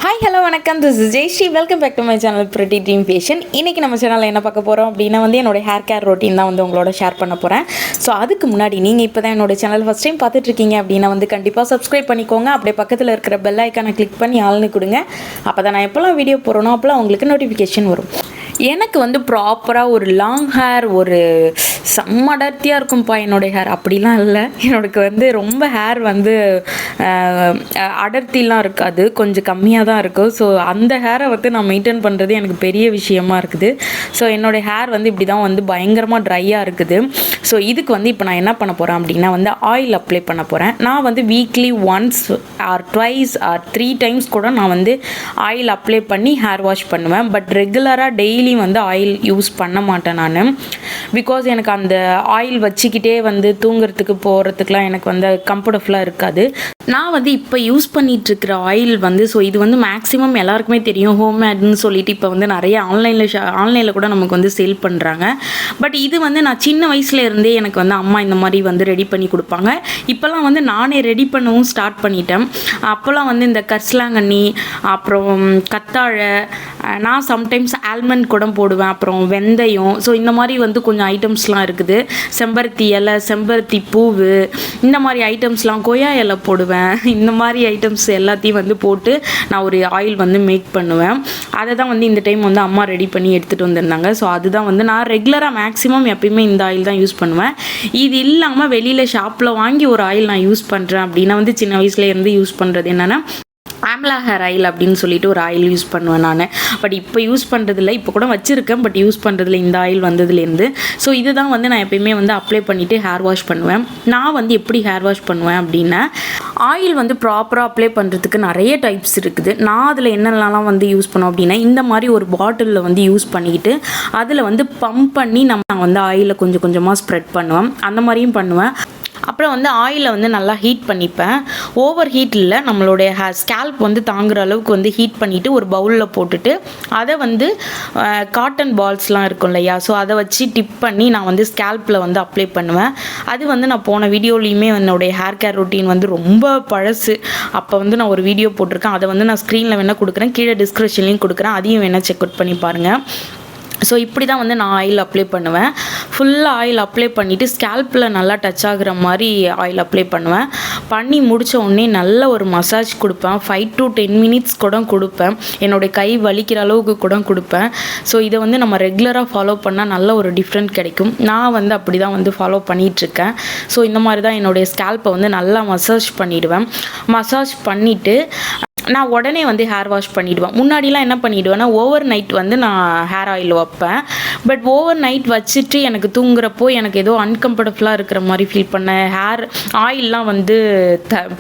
Hi hello வணக்கம், this is Jayashree. Welcome back to my channel pretty dream fashion. இன்றைக்கி நம்ம சேனலில் என்ன பார்க்க போகிறோம் அப்படின்னா என்னோட ஹேர் கேர் ரொட்டீன் தான் உங்களோட ஷேர் பண்ண போகிறேன். ஸோ அதுக்கு முன்னாடி நீங்கள் இப்போ தான் என்னோட சேனல் ஃபஸ்ட் டைம் பார்த்துட்ருக்கீங்க அப்படின்னா கண்டிப்பாக சப்ஸ்கிரைப் பண்ணிக்கோங்க. அப்படியே பக்கத்தில் இருக்கிற பெல் ஐக்கானை கிளிக் பண்ணி ஆள்னு கொடுங்க. அப்போ தான் நான் எப்போல்லாம் வீடியோ போகிறேனோ அப்போல்லாம் உங்களுக்கு நோட்டிஃபிகேஷன் வரும். எனக்கு ப்ராப்பராக ஒரு லாங் ஹேர், ஒரு செம்ம அடர்த்தியாக இருக்கும்ப்பா என்னோடய ஹேர். அப்படிலாம் இல்லை, எனக்கு ரொம்ப ஹேர் அடர்த்திலாம் இருக்காது, கொஞ்சம் கம்மியாக தான் இருக்கும். ஸோ அந்த ஹேரை நான் மெயின்டைன் பண்ணுறது எனக்கு பெரிய விஷயமா இருக்குது. ஸோ என்னோடய ஹேர் இப்படி தான் பயங்கரமாக ட்ரையாக இருக்குது. ஸோ இதுக்கு இப்போ நான் என்ன பண்ண போகிறேன் அப்படின்னா ஆயில் அப்ளை பண்ண போகிறேன். நான் weekly once R twice or 3 times கூட நான் ஆயில் அப்ளை பண்ணி ஹேர் வாஷ் பண்ணுவேன். பட் ரெகுலராக டெய்லி ஆயில் யூஸ் பண்ண மாட்டேன் நான். பிகாஸ் எனக்கு அந்த ஆயில் வச்சுக்கிட்டே தூங்குறதுக்கு போகிறதுக்குலாம் எனக்கு கம்ஃபர்டபுளாக இருக்காது. நான் இப்போ யூஸ் பண்ணிகிட்ருக்கிற ஆயில் ஸோ இது மேக்ஸிமம் எல்லாருக்குமே தெரியும், ஹோம் மேட்னு சொல்லிட்டு இப்போ நிறைய ஆன்லைனில் கூட நமக்கு சேல் பண்ணுறாங்க. பட் இது நான் சின்ன வயசுல இருந்தே எனக்கு அம்மா இந்த மாதிரி ரெடி பண்ணி கொடுப்பாங்க. இப்போல்லாம் நானே ரெடி பண்ணவும் ஸ்டார்ட் பண்ணிட்டேன். அப்போல்லாம் இந்த கரிசலாங்கண்ணி, அப்புறம் கத்தாழை, நான் சம்டைம்ஸ் ஆல்மண்ட் கூட போடுவேன், அப்புறம் வெந்தயம். ஸோ இந்த மாதிரி கொஞ்சம் ஐட்டம்ஸ்லாம் இருக்குது. செம்பருத்தி இலை, செம்பருத்தி பூவு, இந்த மாதிரி ஐட்டம்ஸ்லாம், கொய்யா இலை போடுவேன். இந்த மாதிரி ஐட்டம்ஸ் எல்லாத்தையும் போட்டு நான் ஒரு ஆயில் மேக் பண்ணுவேன். அதை தான் இந்த டைம் அம்மா ரெடி பண்ணி எடுத்துகிட்டு வந்திருந்தாங்க. ஸோ அதுதான் நான் ரெகுலராக மேக்ஸிமம் எப்பயுமே இந்த ஆயில் தான் யூஸ் பண்ணுவேன். இது இல்லாமல் வெளியில் ஷாப்பில் வாங்கி ஒரு ஆயில் நான் யூஸ் பண்ணுறேன் அப்படின்னா சின்ன வயசுலேருந்து யூஸ் பண்ணுறது என்னென்னா ஆம்லா ஹேர் ஆயில் அப்படின்னு சொல்லிட்டு ஒரு ஆயில் யூஸ் பண்ணுவேன் நான். பட் இப்போ யூஸ் பண்ணுறதில்ல, இப்போ கூட வச்சுருக்கேன், பட் யூஸ் பண்ணுறதில்ல இந்த ஆயில் வந்ததுலேருந்து. ஸோ இதுதான் நான் எப்பயுமே அப்ளை பண்ணிவிட்டு ஹேர் வாஷ் பண்ணுவேன். நான் எப்படி ஹேர் வாஷ் பண்ணுவேன் அப்படின்னா, ஆயில் ப்ராப்பராக அப்ளை பண்ணுறதுக்கு நிறைய டைப்ஸ் இருக்குது. நான் அதில் என்னென்னலாம் யூஸ் பண்ணுவேன் அப்படின்னா, இந்த மாதிரி ஒரு பாட்டிலில் யூஸ் பண்ணிக்கிட்டு அதில் பம்ப் பண்ணி நான் ஆயிலை கொஞ்சம் கொஞ்சமாக ஸ்ப்ரெட் பண்ணுவேன். அந்த மாதிரியும் பண்ணுவேன். அப்புறம் ஆயிலை நல்லா ஹீட் பண்ணிப்பேன். ஓவர் ஹீட் இல்லை, நம்மளுடைய ஸ்கேல்ப் தாங்குகிற அளவுக்கு ஹீட் பண்ணிவிட்டு ஒரு பவுலில் போட்டுட்டு அதை காட்டன் பால்ஸ்லாம் இருக்கும் இல்லையா, ஸோ அதை வச்சு டிப் பண்ணி நான் ஸ்கேல்ப்பில் அப்ளை பண்ணுவேன். அது நான் போன வீடியோலையுமே என்னுடைய ஹேர் கேர் ரொட்டீன் ரொம்ப பழசு. அப்போ நான் ஒரு வீடியோ போட்டிருக்கேன். அதை நான் ஸ்க்ரீனில் வேணால் கொடுக்குறேன், கீழே டிஸ்கிரிப்ஷன்லையும் கொடுக்குறேன், அதையும் வேணால் செக் அவுட் பண்ணி பாருங்கள். ஸோ இப்படி தான் நான் ஆயில் அப்ளை பண்ணுவேன். ஃபுல்லாக ஆயில் அப்ளை பண்ணிவிட்டு ஸ்கேல்ப்பில் நல்லா டச் ஆகுற மாதிரி ஆயில் அப்ளை பண்ணுவேன். பண்ணி முடித்த உடனே நல்ல ஒரு மசாஜ் கொடுப்பேன். 5 to 10 minutes கூட கொடுப்பேன். என்னுடைய கை வலிக்கிற அளவுக்கு கூட கொடுப்பேன். ஸோ இதை நம்ம ரெகுலராக ஃபாலோ பண்ணால் நல்ல ஒரு டிஃப்ரெண்ட் கிடைக்கும். நான் அப்படி தான் ஃபாலோ பண்ணிகிட்ருக்கேன். ஸோ இந்த மாதிரி தான் என்னுடைய ஸ்கேல்ப்பை நல்லா மசாஜ் பண்ணிவிடுவேன். மசாஜ் பண்ணிவிட்டு நான் உடனே ஹேர் வாஷ் பண்ணிவிடுவேன். முன்னாடிலாம் என்ன பண்ணிவிடுவேன்னா, ஓவர் நைட் நான் ஹேர் ஆயில் வைப்பேன். பட் ஓவர் நைட் வச்சுட்டு எனக்கு தூங்குறப்போ எனக்கு ஏதோ அன்கம்ஃபர்டபுளாக இருக்கிற மாதிரி ஃபீல் பண்ணேன். ஹேர் ஆயிலெலாம்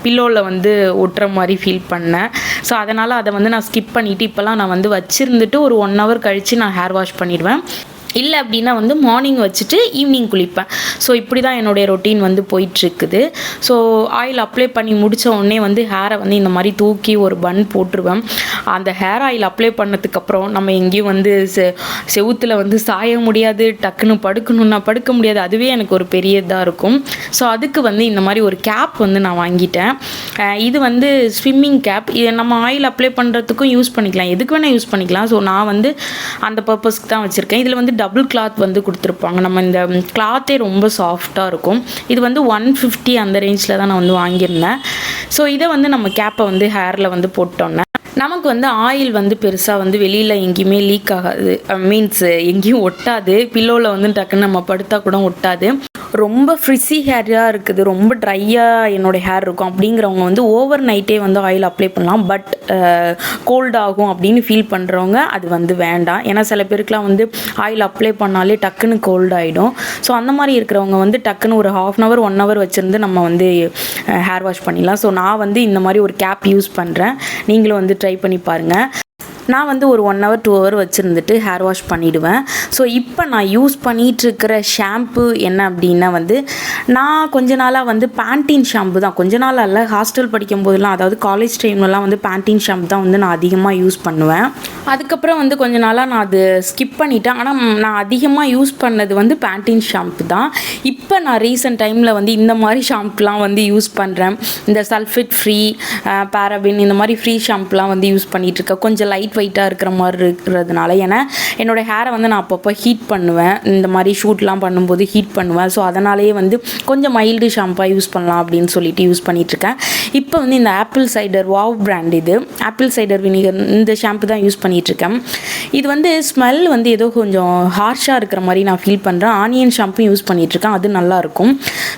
பில்லோவில் ஒட்டுற மாதிரி ஃபீல் பண்ணேன். ஸோ அதனால் அதை நான் ஸ்கிப் பண்ணிவிட்டு இப்போலாம் நான் வச்சுருந்துட்டு ஒரு 1 hour கழித்து நான் ஹேர் வாஷ் பண்ணிடுவேன். இல்லை அப்படின்னா மார்னிங் வச்சுட்டு ஈவினிங் குளிப்பேன். ஸோ இப்படி தான் என்னுடைய ரொட்டீன் போயிட்டுருக்குது. ஸோ ஆயில் அப்ளை பண்ணி முடித்த உடனே ஹேரை இந்த மாதிரி தூக்கி ஒரு பன் போட்டுருவேன். அந்த ஹேர் ஆயில் அப்ளை பண்ணதுக்கப்புறம் நம்ம எங்கேயும் செவுத்தில் சாய முடியாது, டக்குன்னு படுக்கணுன்னா படுக்க முடியாது. அதுவே எனக்கு ஒரு பெரிய இதாக இருக்கும். ஸோ அதுக்கு இந்த மாதிரி ஒரு கேப் நான் வாங்கிட்டேன். இது ஸ்விம்மிங் கேப். இதை நம்ம ஆயில் அப்ளை பண்ணுறதுக்கும் யூஸ் பண்ணிக்கலாம், எதுக்கு வேணால் யூஸ் பண்ணிக்கலாம். ஸோ நான் அந்த பர்பஸ்க்கு தான் வச்சுருக்கேன். இதில் டபுள் கிளாத் கொடுத்துருப்பாங்க. நம்ம இந்த கிளாத்தே ரொம்ப சாஃப்டாக இருக்கும். இது 150 அந்த ரேஞ்சில் தான் நான் வாங்கியிருந்தேன். ஸோ இதை நம்ம கேப்பை ஹேரில் போட்டோன்னே நமக்கு ஆயில் பெருசாக வெளியில் எங்கேயுமே லீக் ஆகாது, மீன்ஸ் எங்கேயும் ஒட்டாது. பில்லோவில் டக்குன்னு நம்ம படுத்தா கூட ஒட்டாது. ரொம்ப ஃப்ரிஸி ஹேராக இருக்குது, ரொம்ப ட்ரையாக என்னோடய ஹேர் இருக்கும் அப்படிங்கிறவங்க ஓவர் நைட்டே ஆயில் அப்ளை பண்ணலாம். பட் கோல்ட் ஆகும் அப்படின்னு ஃபீல் பண்ணுறவங்க அது வேண்டாம். ஏன்னா சில பேருக்குலாம் ஆயில் அப்ளை பண்ணாலே டக்குன்னு கோல்ட் ஆகிடும். ஸோ அந்த மாதிரி இருக்கிறவங்க டக்குன்னு ஒரு 1/2 hour 1 hour வச்சுருந்து நம்ம ஹேர் வாஷ் பண்ணிடலாம். ஸோ நான் இந்த மாதிரி ஒரு கேப் யூஸ் பண்ணுறேன். நீங்களும் ட்ரை பண்ணி பாருங்கள். நான் வந்து ஒரு 1 hour 2 hour வச்சுருந்துட்டு ஹேர் வாஷ் பண்ணிவிடுவேன். ஸோ இப்போ நான் யூஸ் பண்ணிகிட்ருக்கிற ஷாம்பு என்ன அப்படின்னா வந்து நான் கொஞ்ச நாளாக வந்து பேண்டீன் ஷாம்பு தான், கொஞ்ச நாள் அல்ல, ஹாஸ்டல் படிக்கும் போதெல்லாம், அதாவது காலேஜ் டைம்லலாம் வந்து பேண்டீன் ஷாம்பு தான் வந்து நான் அதிகமாக யூஸ் பண்ணுவேன். அதுக்கப்புறம் வந்து கொஞ்ச நாளாக நான் அது ஸ்கிப் பண்ணிட்டேன். ஆனால் நான் அதிகமாக யூஸ் பண்ணது வந்து பேண்டீன் ஷாம்பு தான். இப்போ நான் ரீசெண்ட் டைமில் வந்து இந்த மாதிரி ஷாம்புலாம் வந்து யூஸ் பண்ணுறேன். இந்த சல்ஃபேட் ஃப்ரீ, பேராபின், இந்த மாதிரி ஃப்ரீ ஷாம்புலாம் வந்து யூஸ் பண்ணிகிட்ருக்கேன். கொஞ்சம் லைட் வெயிட்டாக இருக்கிற மாதிரி இருக்கிறதுனால. ஏன்னா என்னோடய ஹேரை வந்து நான் அப்பப்போ ஹீட் பண்ணுவேன், இந்த மாதிரி ஷூட்லாம் பண்ணும்போது ஹீட் பண்ணுவேன். ஸோ அதனாலேயே வந்து கொஞ்சம் மைல்டு ஷாம்பாக யூஸ் பண்ணலாம் அப்படின்னு சொல்லிட்டு யூஸ் பண்ணிகிட்ருக்கேன். இப்போ வந்து இந்த ஆப்பிள் சைடர் வாவ் பிராண்ட், இது ஆப்பிள் சைடர் வினிகர், இந்த ஷாம்பு தான் யூஸ் பண்ணிகிட்ருக்கேன். இது வந்து ஸ்மெல் வந்து ஏதோ கொஞ்சம் ஹார்ஷாக இருக்கிற மாதிரி நான் ஃபீல் பண்ணுறேன். ஆனியன் ஷாம்பும் யூஸ் பண்ணிகிட்ருக்கேன், அது நல்லாயிருக்கும்.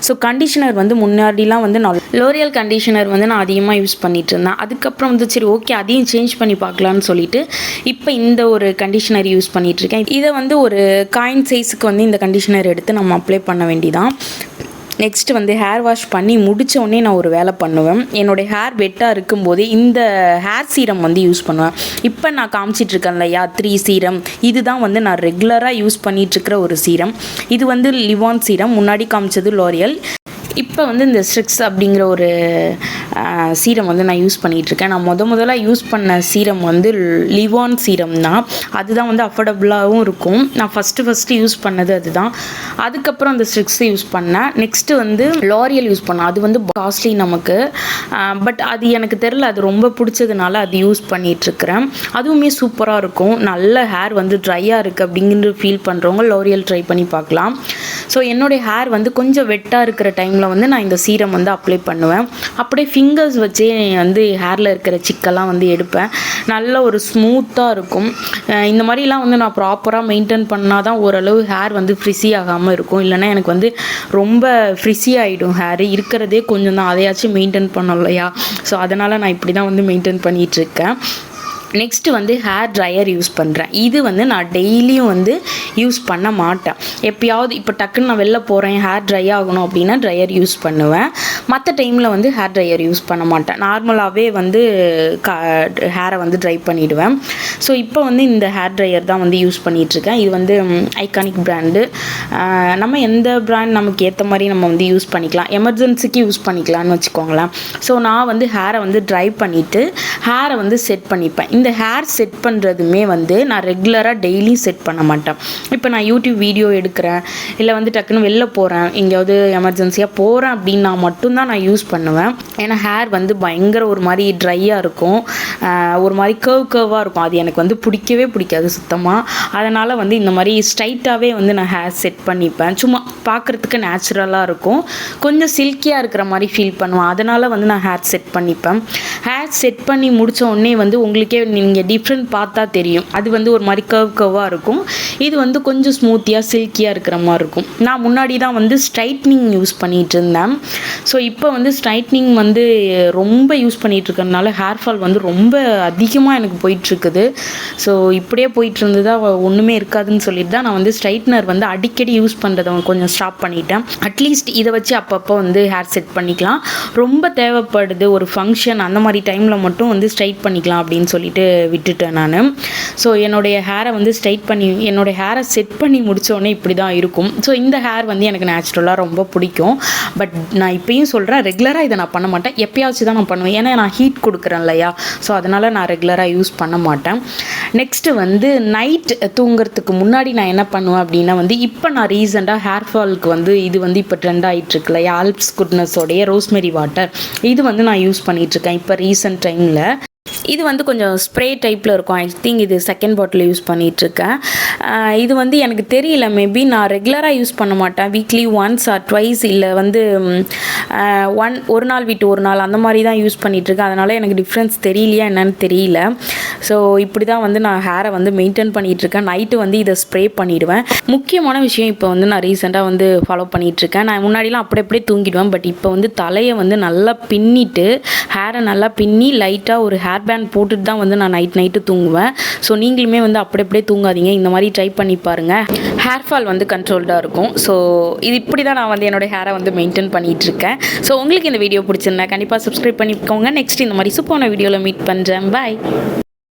ஸோ கண்டிஷனர் வந்து முன்னாடிலாம் வந்து நான் லோரியல் கண்டிஷனர் வந்து நான் அதிகமாக யூஸ் பண்ணிகிட்டு இருந்தேன். அதுக்கப்புறம் வந்து சரி ஓகே அதையும் சேஞ்ச் பண்ணி பார்க்கலான்னு சொல்லிட்டு இப்போ இந்த ஒரு கண்டிஷனர் யூஸ் பண்ணிகிட்ருக்கேன். இதை வந்து ஒரு காயின் சைஸுக்கு வந்து இந்த கண்டிஷனர் எடுத்து நம்ம அப்ளை பண்ண வேண்டியதான். நெக்ஸ்ட்டு வந்து ஹேர் வாஷ் பண்ணி முடித்த உடனே நான் ஒரு வேலை பண்ணுவேன். என்னுடைய ஹேர் வெட்டாக இருக்கும்போதே இந்த ஹேர் சீரம் வந்து யூஸ் பண்ணுவேன். இப்போ நான் காமிச்சிட்ருக்கேன் இல்லையா 3 சீரம், இதுதான் வந்து நான் ரெகுலராக யூஸ் பண்ணிகிட்ருக்கிற ஒரு சீரம். இது வந்து லிவான் சீரம், முன்னாடி காமிச்சது லோரியல். இப்போ வந்து இந்த ஸ்ட்ரிக்ஸ் அப்படிங்கிற ஒரு சீரம் வந்து நான் யூஸ் பண்ணிகிட்ருக்கேன். நான் முதல்ல யூஸ் பண்ண சீரம் வந்து லிவான் சீரம் தான். அதுதான் வந்து அஃபோர்டபுளாகவும் இருக்கும். நான் ஃபஸ்ட்டு யூஸ் பண்ணது அதுதான். அதுக்கப்புறம் அந்த ஸ்ட்ரிக்ஸ் யூஸ் பண்ணேன். நெக்ஸ்ட்டு வந்து லோரியல் யூஸ் பண்ணேன். அது வந்து காஸ்ட்லி நமக்கு, பட் அது எனக்கு தெரில, அது ரொம்ப பிடிச்சதுனால அது யூஸ் பண்ணிகிட்ருக்கிறேன். அதுவுமே சூப்பராக இருக்கும். நல்ல ஹேர் வந்து ட்ரையாக இருக்குது அப்படிங்கிற ஃபீல் பண்ணுறவங்க லோரியல் ட்ரை பண்ணி பார்க்கலாம். ஸோ என்னுடைய ஹேர் வந்து கொஞ்சம் வெட்டாக இருக்கிற டைமில் வந்து நான் இந்த சீரம் வந்து அப்ளை பண்ணுவேன். அப்படியே ஃபிங்கர்ஸ் வச்சே வந்து ஹேரில் இருக்கிற சிக்கெல்லாம் வந்து எடுப்பேன். நல்ல ஒரு ஸ்மூத்தாக இருக்கும். இந்த மாதிரிலாம் வந்து நான் ப்ராப்பராக மெயின்டைன் பண்ணால் தான் ஓரளவு ஹேர் வந்து ஃப்ரிஸி ஆகாமல் இருக்கும். இல்லைனா எனக்கு வந்து ரொம்ப ஃப்ரிஸி ஆகிடும் ஹேர். இருக்கிறதே கொஞ்சம் தான், அதையாச்சும் மெயின்டைன் பண்ணோம் இல்லையா. ஸோ அதனால் நான் இப்படி தான் வந்து மெயின்டைன் பண்ணிகிட்ருக்கேன். நெக்ஸ்ட்டு வந்து ஹேர் ட்ரையர் யூஸ் பண்ணுறேன். இது வந்து நான் டெய்லியும் வந்து யூஸ் பண்ண மாட்டேன். எப்போயாவது இப்போ டக்குன்னு நான் வெளில போகிறேன், ஹேர் ட்ரை ஆகணும் அப்படின்னா ட்ரையர் யூஸ் பண்ணுவேன். மற்ற டைமில் வந்து ஹேர் ட்ரையர் யூஸ் பண்ண மாட்டேன். நார்மலாகவே வந்து ஹேரை வந்து ட்ரை பண்ணிவிடுவேன். ஸோ இப்போ வந்து இந்த ஹேர் ட்ரையர் தான் வந்து யூஸ் பண்ணிகிட்ருக்கேன். இது வந்து ஐகானிக் பிராண்டு. நம்ம எந்த பிராண்ட் நமக்கு ஏற்ற மாதிரி நம்ம வந்து யூஸ் பண்ணிக்கலாம், எமர்ஜென்சிக்கு யூஸ் பண்ணிக்கலாம்னு வச்சுக்கோங்களேன். ஸோ நான் வந்து ஹேரை வந்து ட்ரை பண்ணிவிட்டு ஹேரை வந்து செட் பண்ணிப்பேன். இந்த ஹேர் செட் பண்ணுறதுமே வந்து நான் ரெகுலராக டெய்லி செட் பண்ண மாட்டேன். இப்போ நான் யூடியூப் வீடியோ எடுக்கிறேன், இல்லை வந்து டக்குன்னு வெளில போகிறேன், எங்கேயாவது எமர்ஜென்சியாக போகிறேன் அப்படின்னா மட்டும்தான் நான் யூஸ் பண்ணுவேன். ஏன்னா ஹேர் வந்து பயங்கர ஒரு மாதிரி ட்ரையாக இருக்கும், ஒரு மாதிரி கர்வாக இருக்கும். அது எனக்கு வந்து பிடிக்கவே பிடிக்காது சுத்தமாக. அதனால் வந்து இந்த மாதிரி ஸ்ட்ரைட்டாகவே வந்து நான் ஹேர் செட் பண்ணிப்பேன். சும்மா பார்க்குறதுக்கு நேச்சுரலாக இருக்கும், கொஞ்சம் சில்கியாக இருக்கிற மாதிரி ஃபீல் பண்ணுவேன். அதனால் வந்து நான் ஹேர் செட் பண்ணிப்பேன். ஹேர் செட் பண்ணி முடித்த உடனே வந்து உங்களுக்கே நீங்கள் டிஃப்ரெண்ட் பார்த்தா தெரியும். அது வந்து ஒரு மாதிரி கர்வாக இருக்கும், இது வந்து கொஞ்சம் ஸ்மூத்தியாக சில்கியாக இருக்கிற மாதிரி இருக்கும். நான் முன்னாடி தான் வந்து ஸ்ட்ரைட்னிங் யூஸ் பண்ணிகிட்டு இருந்தேன். ஸோ இப்போ வந்து ஸ்ட்ரைட்னிங் வந்து ரொம்ப யூஸ் பண்ணிகிட்டு இருக்கிறதுனால ஹேர் ஃபால் வந்து ரொம்ப அதிகமாக எனக்கு போயிட்டுருக்குது. ஸோ இப்படியே போயிட்டு இருந்ததா ஒன்றுமே இருக்காதுன்னு சொல்லிட்டு தான் நான் வந்து ஸ்ட்ரைட்னர் வந்து அடிக்கடி யூஸ் பண்ணுறதை கொஞ்சம் ஸ்டாப் பண்ணிட்டேன். அட்லீஸ்ட் இதை வச்சு அப்பப்போ வந்து ஹேர் செட் பண்ணிக்கலாம். ரொம்ப தேவைப்படுது ஒரு ஃபங்க்ஷன் அந்த மாதிரி டைமில் மட்டும் வந்து ஸ்ட்ரைட் பண்ணிக்கலாம் அப்படின்னு சொல்லிட்டு விட்டுட்டேன் நான். ஸோ என்னுடைய ஹேரை வந்து ஸ்ட்ரைட் பண்ணி என்னோடய ஹேரை செட் பண்ணி முடித்தோடனே இப்படி தான் இருக்கும். ஸோ இந்த ஹேர் வந்து எனக்கு நேச்சுரலாக ரொம்ப பிடிக்கும். பட் நான் இப்போயும் சொல்கிறேன், ரெகுலராக இதை நான் பண்ண மாட்டேன், எப்பயாச்சும் தான் நான் பண்ணுவேன். ஏன்னா நான் ஹீட் கொடுக்குறேன் இல்லையா, ஸோ அதனால் நான் ரெகுலராக யூஸ் பண்ண மாட்டேன். நெக்ஸ்ட்டு வந்து நைட் தூங்குறதுக்கு முன்னாடி நான் என்ன பண்ணுவேன் அப்படின்னா வந்து இப்போ நான் ரீசெண்டாக ஹேர் ஃபாலுக்கு வந்து இது வந்து இப்போ ட்ரெண்ட் ஆகிட்டுருக்கு இல்லையா, ஆல்ப்ஸ் குட்னஸோடைய ரோஸ்மெரி வாட்டர், இது வந்து நான் யூஸ் பண்ணிகிட்ருக்கேன் இப்போ ரீசெண்ட் டைமில். இது வந்து கொஞ்சம் ஸ்ப்ரே டைப்பில் இருக்கும். ஐ திங்க் இது செகண்ட் பாட்டில் யூஸ் பண்ணிகிட்ருக்கேன். இது வந்து எனக்கு தெரியல, மேபி நான் ரெகுலராக யூஸ் பண்ண மாட்டேன். வீக்லி ஒன்ஸ் ஆர் ட்வைஸ், இல்லை வந்து ஒரு நாள் விட்டு ஒரு நாள் அந்த மாதிரி தான் யூஸ் பண்ணிகிட்ருக்கேன். அதனால் எனக்கு டிஃப்ரென்ஸ் தெரியலையா என்னன்னு தெரியல. ஸோ இப்படி தான் வந்து நான் ஹேரை வந்து மெயின்டைன் பண்ணிகிட்ருக்கேன். நைட்டு வந்து இதை ஸ்ப்ரே பண்ணிவிடுவேன். முக்கியமான விஷயம் இப்போ வந்து நான் ரீசெண்டாக வந்து ஃபாலோ பண்ணிகிட்ருக்கேன். நான் முன்னாடிலாம் அப்படியே தூங்கிடுவேன். பட் இப்போ வந்து தலையை வந்து நல்லா பின்னிட்டு ஹேரை நல்லா பின்னி லைட்டாக ஒரு ஹேர் பேண்ட் போட்டுட்டு தான் வந்து நான் நைட்டு தூங்குவேன். ஸோ நீங்களுமே வந்து அப்படியே தூங்காதீங்க, இந்த மாதிரி ட்ரை பண்ணி பாருங்கள். ஹேர் ஃபால் வந்து கண்ட்ரோல்டாக இருக்கும். ஸோ இது இப்படி தான் நான் வந்து என்னோடய ஹேரை வந்து மெயின்டைன் பண்ணிகிட்ருக்கேன். ஸோ உங்களுக்கு இந்த வீடியோ பிடிச்சிருந்தா கண்டிப்பாக சப்ஸ்கிரைப் பண்ணிக்கோங்க. நெக்ஸ்ட் இந்த மாதிரி சூப்பரான வீடியோவில் மீட் பண்ணுறேன். பாய்.